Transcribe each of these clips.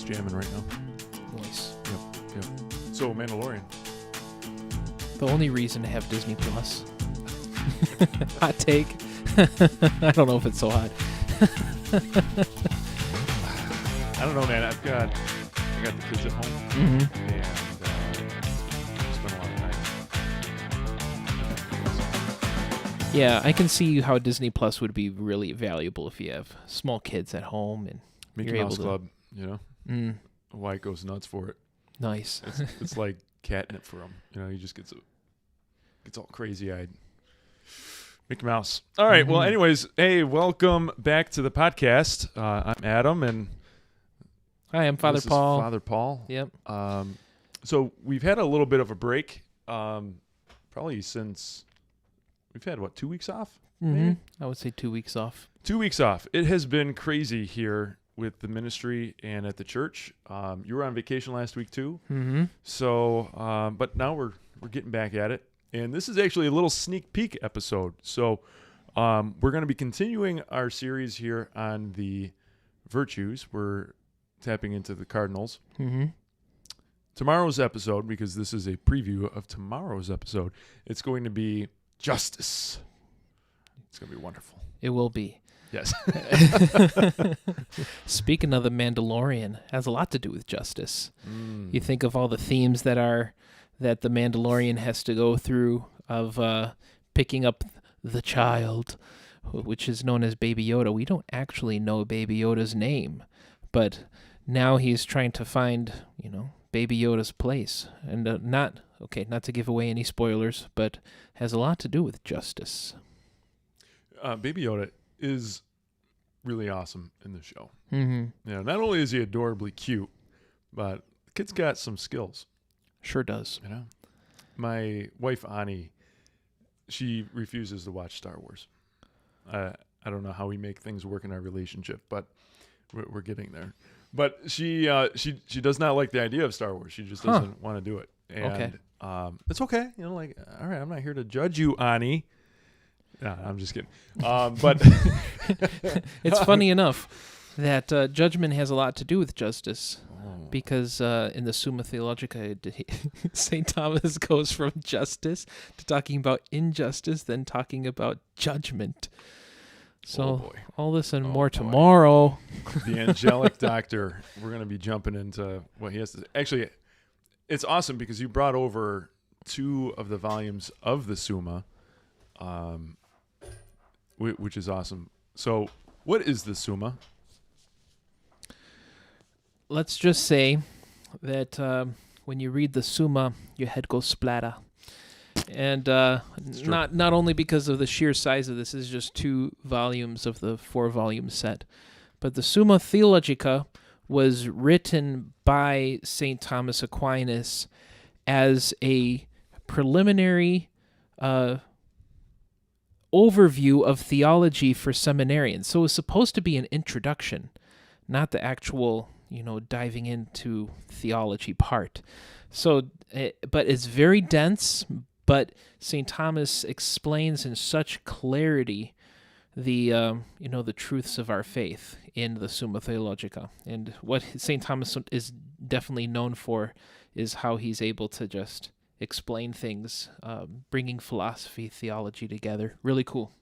jamming right now. Nice. Yep. So, Mandalorian. The only reason to have Disney Plus. Hot take. I don't know if it's so hot. I don't know, man. I got the kids at home, Mm-hmm. and spend a lot of time. Yeah, I can see how Disney Plus would be really valuable if you have small kids at home and Mickey you're Mouse able to. Club, you know? White goes nuts for it. Nice. It's like catnip for him. You know, he just gets all crazy-eyed. Mickey Mouse. All right. Well, anyways, hey, welcome back to the podcast. I'm Adam, and Hi, I'm Father this is Paul. Father Paul. Yep. So we've had a little bit of a break, probably since we've had 2 weeks off. Maybe? I would say 2 weeks off. 2 weeks off. It has been crazy here with the ministry and at the church. You were on vacation last week too. Mm-hmm. So, but now we're getting back at it. And this is actually a little sneak peek episode. So we're going to be continuing our series here on the virtues. We're tapping into the cardinals. Mm-hmm. Tomorrow's episode, because this is a preview of tomorrow's episode, it's going to be justice. It's going to be wonderful. It will be. Yes. Speaking of the Mandalorian, has a lot to do with justice. You think of all the themes that the Mandalorian has to go through of picking up the child, which is known as Baby Yoda. We don't actually know Baby Yoda's name, but now he's trying to find, Baby Yoda's place. And not to give away any spoilers, but has a lot to do with justice. Baby Yoda is really awesome in the show. Mm-hmm. Yeah, not only is he adorably cute, but the kid's got some skills. Sure does. You know, my wife Ani, she refuses to watch Star Wars. I don't know how we make things work in our relationship, but we're getting there. But she does not like the idea of Star Wars. She just doesn't want to do it. And it's okay. All right, I'm not here to judge you, Ani. No, I'm just kidding. But it's funny enough that judgment has a lot to do with justice, because in the Summa Theologica, St. Thomas goes from justice to talking about injustice, then talking about judgment. So all this and more tomorrow. The angelic doctor. We're going to be jumping into what he has to say. Actually, it's awesome because you brought over 2 of the volumes of the Summa. Which is awesome. So, what is the Summa? Let's just say that when you read the Summa, your head goes splatter. And not only because of the sheer size of this is just 2 volumes of the 4-volume set, but the Summa Theologica was written by St. Thomas Aquinas as a preliminary overview of theology for seminarians. So it's supposed to be an introduction, not the actual, diving into theology part. So, but it's very dense, but St. Thomas explains in such clarity the truths of our faith in the Summa Theologica. And what St. Thomas is definitely known for is how he's able to just explain things, bringing philosophy, theology together. Really cool.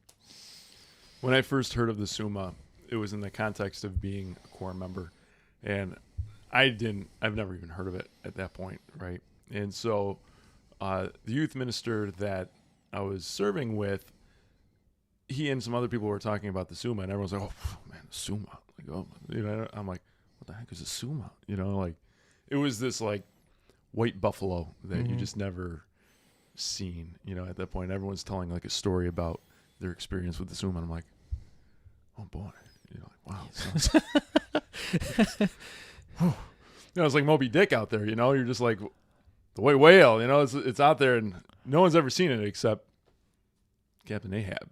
When I first heard of the Summa, it was in the context of being a quorum member, and I've never even heard of it at that point, right? And so the youth minister that I was serving with, he and some other people were talking about the Summa, and everyone's like, "Oh man, the Summa!" I'm like, "What the heck is a Summa?" It was this white buffalo that you just never seen. At that point, everyone's telling a story about their experience with the Summa, and I'm like, "Oh boy!" Wow. It's like Moby Dick out there. You're just like the white whale. It's out there, and no one's ever seen it except Captain Ahab.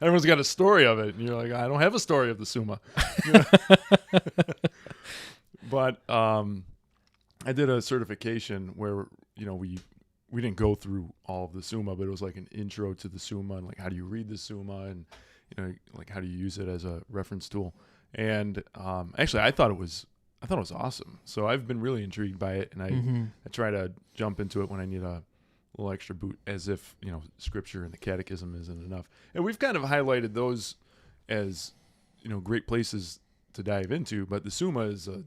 Everyone's got a story of it, and you're like, I don't have a story of the Summa. But I did a certification where we didn't go through all of the Summa, but it was like an intro to the Summa and how do you read the Summa and how do you use it as a reference tool. And actually, I thought it was awesome. So I've been really intrigued by it, and I try to jump into it when I need a little extra boot, as if Scripture and the Catechism isn't enough. And we've kind of highlighted those as great places to dive into, but the Summa is a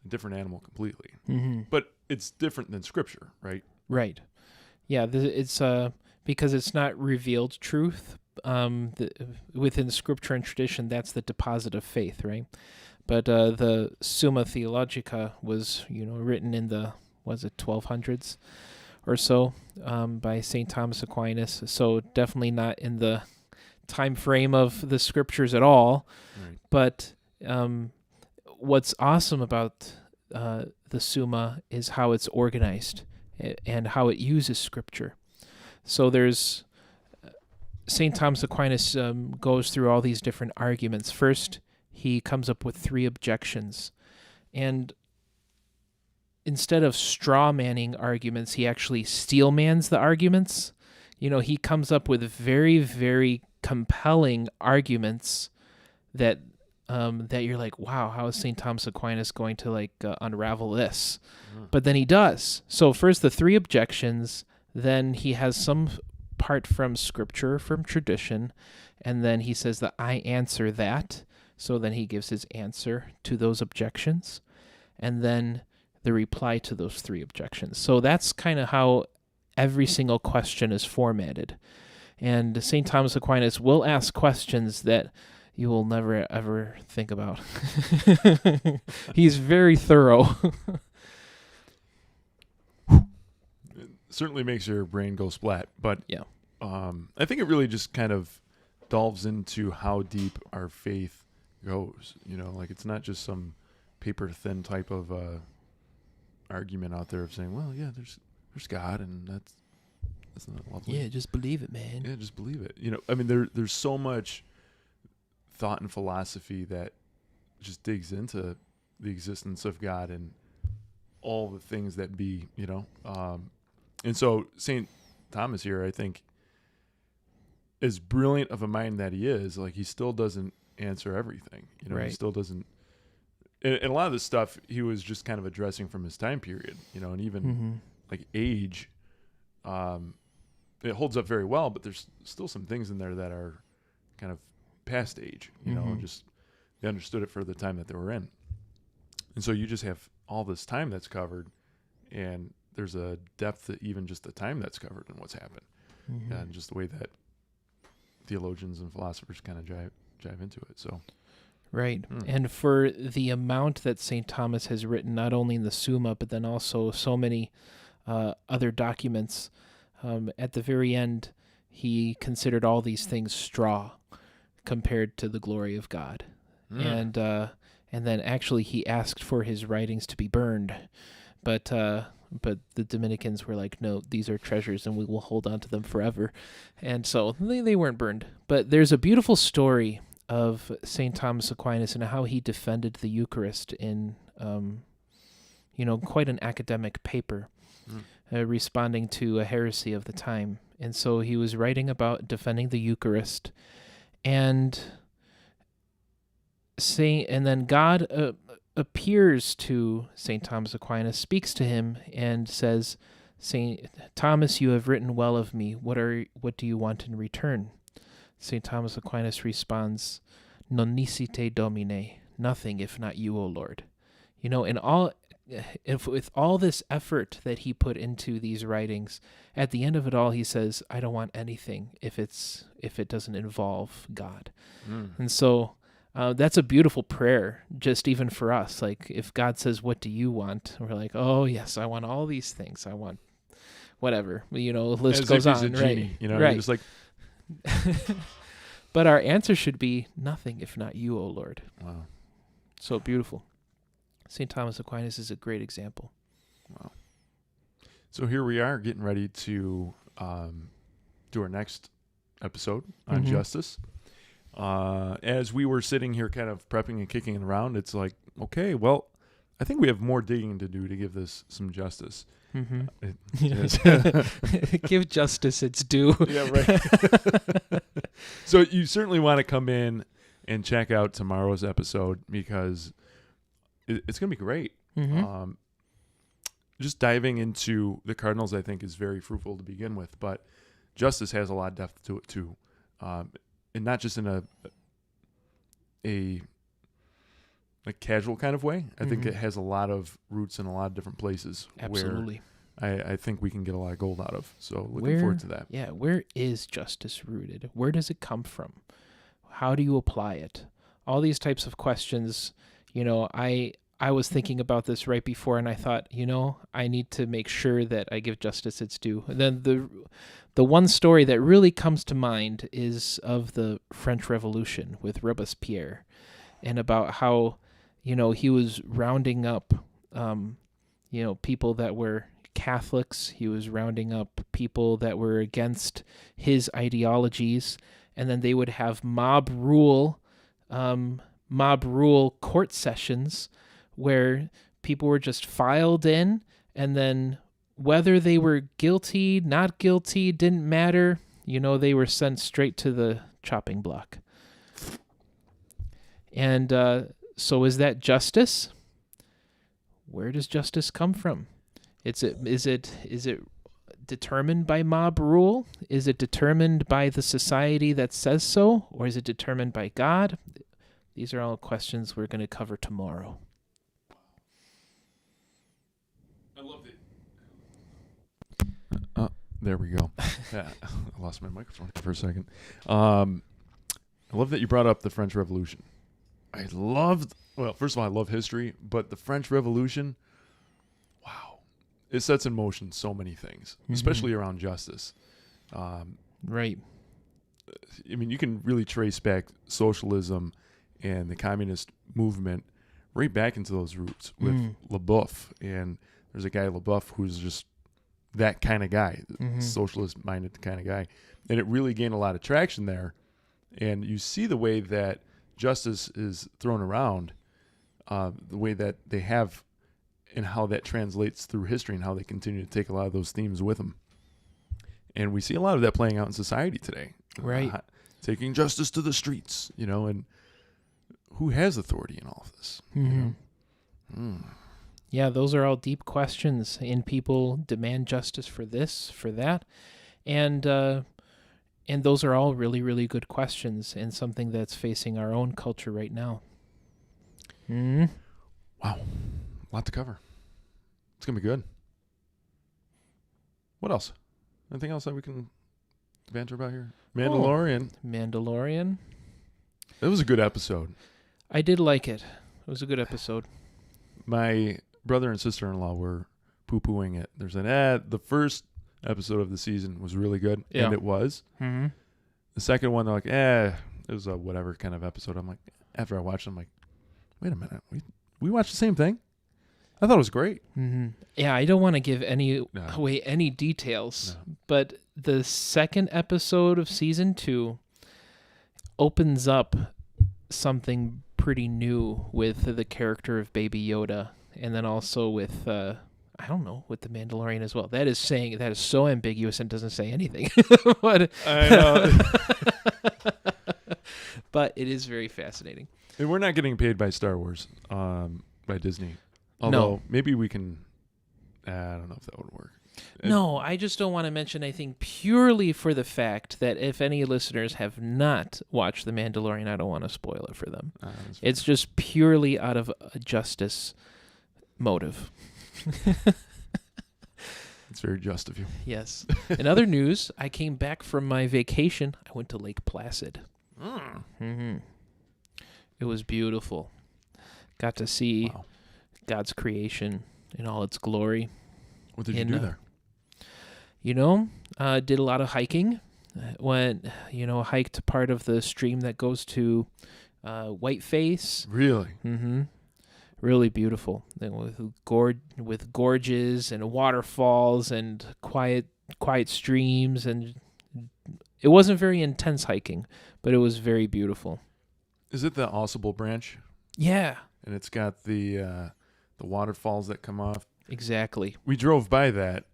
different animal completely. But it's different than Scripture, right? Right. Yeah, it's because it's not revealed truth. Within Scripture and tradition, that's the deposit of faith, right? But the Summa Theologica was, written in the 1200s or so by St. Thomas Aquinas. So definitely not in the time frame of the Scriptures at all. Right. But what's awesome about the Summa is how it's organized and how it uses Scripture. So there's St. Thomas Aquinas goes through all these different arguments. First, he comes up with 3 objections. And instead of straw-manning arguments, he actually steel-mans the arguments. He comes up with very, very compelling arguments that you're like, wow, how is St. Thomas Aquinas going to unravel this? But then he does. So first the 3 objections, then he has some part from Scripture, from tradition, and then he says that I answer that. So then he gives his answer to those objections, and then the reply to those 3 objections. So that's kind of how every single question is formatted. And St. Thomas Aquinas will ask questions that you will never, ever think about. He's very thorough. It certainly makes your brain go splat. But yeah, I think it really just kind of delves into how deep our faith goes. It's not just some paper-thin type of argument out there of saying, well, yeah, there's God, and that's not lovely. Yeah, just believe it, man. Yeah, just believe it. There's so much thought and philosophy that just digs into the existence of God and all the things that be, and so St. Thomas here, I think, as brilliant of a mind that he is, he still doesn't answer everything. Right. He still doesn't. And a lot of this stuff he was just kind of addressing from his time period, and even age, it holds up very well, but there's still some things in there that are kind of past age, and just they understood it for the time that they were in. And so you just have all this time that's covered, and there's a depth to even just the time that's covered and what's happened, and just the way that theologians and philosophers kind of jive into it. So, right. And for the amount that St. Thomas has written, not only in the Summa, but then also so many other documents, at the very end, he considered all these things straw compared to the glory of God. And then actually he asked for his writings to be burned. But the Dominicans were like, no, these are treasures and we will hold on to them forever. And so they weren't burned. But there's a beautiful story of St. Thomas Aquinas and how he defended the Eucharist in, quite an academic paper, responding to a heresy of the time. And so he was writing about defending the Eucharist, and then God appears to St. Thomas Aquinas, speaks to him, and says, St. Thomas, you have written well of me. What do you want in return? St. Thomas Aquinas responds, Non nisi Domine, nothing if not you, O Lord. With all this effort that he put into these writings, at the end of it all, he says, I don't want anything if it doesn't involve God. And so that's a beautiful prayer, just even for us. If God says, what do you want? We're like, oh yes, I want all these things. I want whatever, the list goes on. Genie, right. You're just like, but our answer should be nothing if not you, O Lord. Wow. So beautiful. St. Thomas Aquinas is a great example. Wow. So here we are getting ready to do our next episode on justice. As we were sitting here kind of prepping and kicking it around, it's like, okay, well, I think we have more digging to do to give this some justice. Give justice its due. Yeah, right. So you certainly want to come in and check out tomorrow's episode because it's going to be great. Mm-hmm. Just diving into the Cardinals, I think, is very fruitful to begin with, but Justice has a lot of depth to it too, and not just in a casual kind of way. I think it has a lot of roots in a lot of different places. Absolutely. Where I think we can get a lot of gold out of. So looking forward to that. Yeah, where is justice rooted? Where does it come from? How do you apply it? All these types of questions. I was thinking about this right before, and I thought, I need to make sure that I give justice its due. And then the one story that really comes to mind is of the French Revolution with Robespierre, and about how, he was rounding up, people that were Catholics. He was rounding up people that were against his ideologies, and then they would have mob rule court sessions where people were just filed in, and then whether they were guilty, not guilty, didn't matter. They were sent straight to the chopping block. And so is that justice? Where does justice come from? Is it determined by mob rule? Is it determined by the society that says so? Or is it determined by God? These are all questions we're going to cover tomorrow. I love it. There we go. Yeah, I lost my microphone for a second. I love that you brought up the French Revolution. First of all, I love history, but the French Revolution, wow, it sets in motion so many things, especially around justice. Right. I mean, you can really trace back socialism and the communist movement right back into those roots with LaBeouf. And there's a guy, LaBeouf, who's just that kind of guy, socialist-minded kind of guy. And it really gained a lot of traction there. And you see the way that justice is thrown around, the way that they have, and how that translates through history, and how they continue to take a lot of those themes with them. And we see a lot of that playing out in society today. Right. Taking justice to the streets, and who has authority in all of this? Yeah, those are all deep questions, and people demand justice for this, for that. And those are all really, really good questions, and something that's facing our own culture right now. Wow. A lot to cover. It's going to be good. What else? Anything else that we can banter about here? Mandalorian. It was a good episode. I did like it. It was a good episode. My brother and sister-in-law were poo-pooing it. They're saying, the first episode of the season was really good, and it was. Mm-hmm. The second one, they're like, it was a whatever kind of episode. I'm like, after I watched it, I'm like, wait a minute, we watched the same thing? I thought it was great. Mm-hmm. Yeah, I don't want to give away any details, but the second episode of season 2 opens up something pretty new with the character of Baby Yoda, and then also with with the Mandalorian as well. That is so ambiguous and doesn't say anything. But, I know. But it is very fascinating. And we're not getting paid by Star Wars, by Disney. Although maybe we can. I don't know if that would work. No, I just don't want to mention anything purely for the fact that if any listeners have not watched The Mandalorian, I don't want to spoil it for them. It's just purely out of a justice motive. It's very just of you. Yes. In other news, I came back from my vacation. I went to Lake Placid. Mm-hmm. It was beautiful. Got to see God's creation in all its glory. What did you do there? Did a lot of hiking. Hiked part of the stream that goes to Whiteface. Really? Mm-hmm. Really beautiful. With gorges and waterfalls and quiet streams, and it wasn't very intense hiking, but it was very beautiful. Is it the Ausable Branch? Yeah. And it's got the waterfalls that come off. Exactly. We drove by that.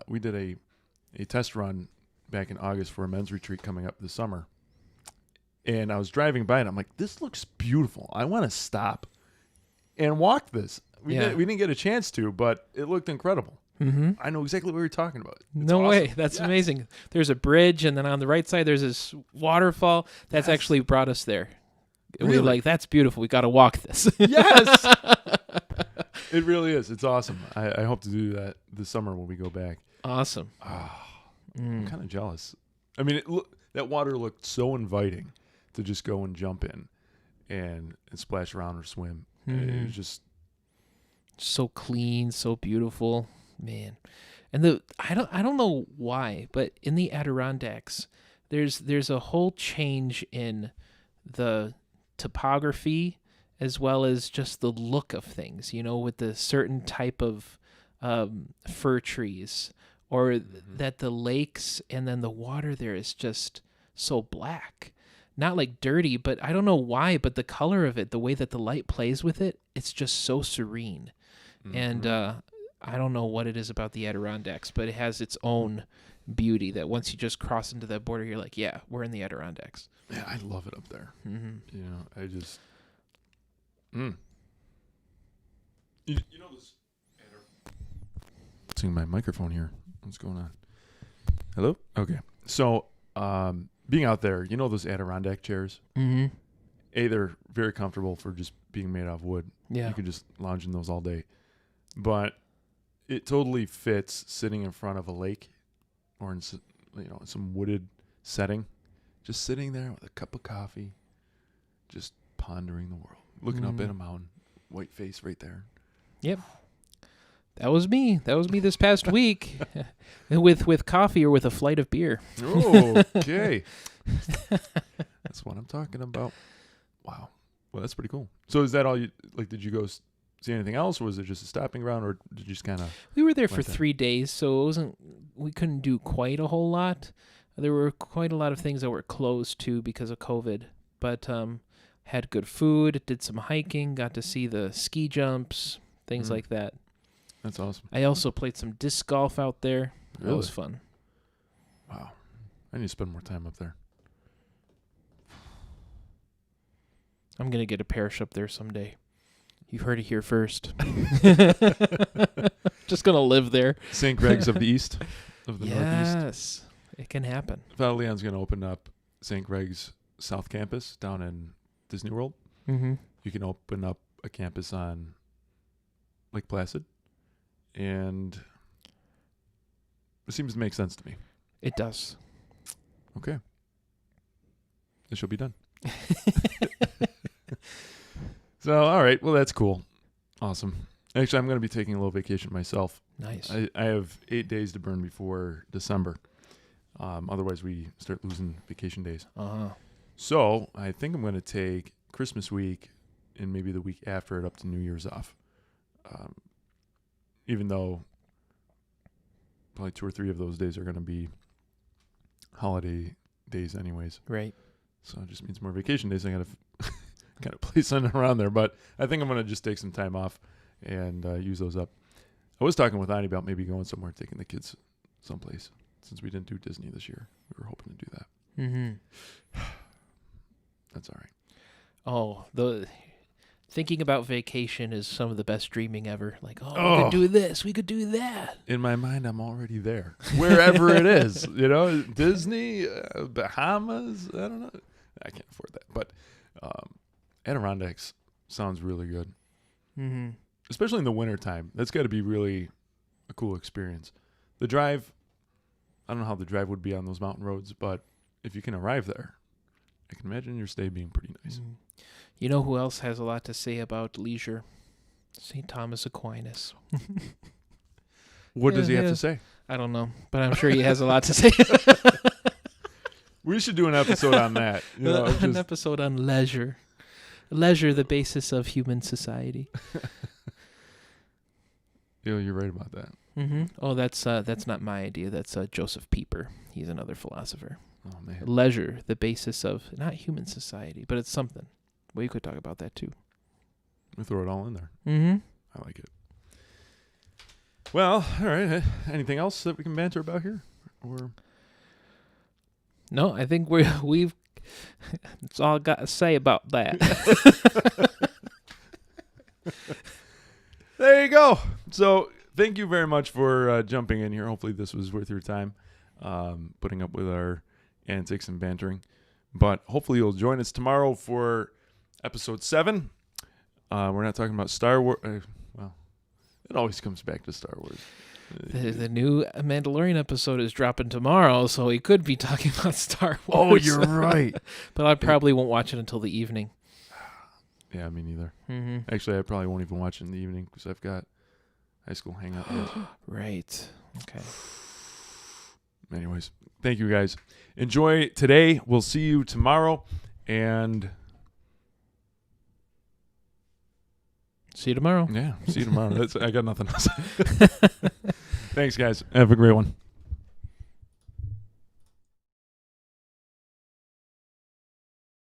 We did a test run back in August for a men's retreat coming up this summer. And I was driving by, and I'm like, this looks beautiful. I want to stop and walk this. We didn't get a chance to, but it looked incredible. Mm-hmm. I know exactly what you're talking about. It's No awesome. way. That's amazing. There's a bridge, and then on the right side, there's this waterfall. That's actually brought us there. Really? We're like, that's beautiful. We got to walk this. Yes. It really is. It's awesome. I hope to do that this summer when we go back. Awesome. I'm kind of jealous. I mean, that water looked so inviting to just go and jump in and splash around or swim. It was just So clean, so beautiful, man. And I don't know why, but in the Adirondacks, there's a whole change in the topography as well as just the look of things, with the certain type of fir trees, or that the lakes and then the water there is just so black. Not like dirty, but I don't know why, but the color of it, the way that the light plays with it, it's just so serene. And I don't know what it is about the Adirondacks, but it has its own beauty that once you just cross into that border, you're like, yeah, we're in the Adirondacks. Yeah, I love it up there. I just you know this. Seeing my microphone here. What's going on? Hello? Okay. So, being out there, those Adirondack chairs? Mm-hmm. They're very comfortable for just being made out of wood. Yeah. You can just lounge in those all day. But it totally fits sitting in front of a lake or in some wooded setting. Just sitting there with a cup of coffee, just pondering the world. Looking up at a mountain. White face right there. Yep. That was me. That was me this past week with coffee or with a flight of beer. Okay. That's what I'm talking about. Wow. Well, that's pretty cool. So is that all you, did you go see anything else, or was it just a stopping ground, or did you just kind of... We were there for 3 days, so we couldn't do quite a whole lot. There were quite a lot of things that were closed, too, because of COVID. But had good food, did some hiking, got to see the ski jumps, things like that. That's awesome. I also played some disc golf out there. Really? That was fun. Wow. I need to spend more time up there. I'm going to get a parish up there someday. You've heard it here first. Just going to live there. St. Greg's of the East, of the Northeast. Yes, it can happen. Father Leon's going to open up St. Greg's South Campus down in Disney World. Mm-hmm. You can open up a campus on Lake Placid. And it seems to make sense to me. It does. Okay. It shall be done. So, all right. Well, that's cool. Awesome. Actually, I'm going to be taking a little vacation myself. Nice. I have 8 days to burn before December. Otherwise, we start losing vacation days. Uh-huh. So I think I'm going to take Christmas week and maybe the week after it up to New Year's off. Even though probably 2 or 3 of those days are going to be holiday days anyways. Right. So it just means more vacation days. I got to kind of play something around there. But I think I'm going to just take some time off and use those up. I was talking with Ani about maybe going somewhere, taking the kids someplace. Since we didn't do Disney this year, we were hoping to do that. Mm-hmm. That's all right. Oh, thinking about vacation is some of the best dreaming ever. Like, we could do this, we could do that. In my mind, I'm already there. Wherever it is, Disney, Bahamas, I don't know. I can't afford that. But Adirondacks sounds really good. Mm-hmm. Especially in the wintertime. That's got to be really a cool experience. The drive, I don't know how the drive would be on those mountain roads, but if you can arrive there, I can imagine your stay being pretty nice. Mm-hmm. You know who else has a lot to say about leisure? St. Thomas Aquinas. What does he have to say? I don't know, but I'm sure he has a lot to say. We should do an episode on that. An episode on leisure. Leisure, the basis of human society. You're right about that. Mm-hmm. Oh, that's not my idea. That's Joseph Pieper. He's another philosopher. Oh, man. Leisure, the basis of not human society, but it's something. Well, you could talk about that too. We throw it all in there. Mm-hmm. I like it. Well, all right. Anything else that we can banter about here? Or no, I think we've That's all I got to say about that. There you go. So thank you very much for jumping in here. Hopefully this was worth your time, putting up with our antics and bantering. But hopefully you'll join us tomorrow for episode 7. We're not talking about Star Wars. Well, it always comes back to Star Wars. The new Mandalorian episode is dropping tomorrow, so we could be talking about Star Wars. Oh, you're right. But I probably won't watch it until the evening. Yeah, me neither. Mm-hmm. Actually, I probably won't even watch it in the evening because I've got high school hangout yet. Right. Okay. Anyways, thank you guys. Enjoy today. We'll see you tomorrow. And see you tomorrow. yeah, see you tomorrow. I got nothing else. Thanks, guys. Have a great one.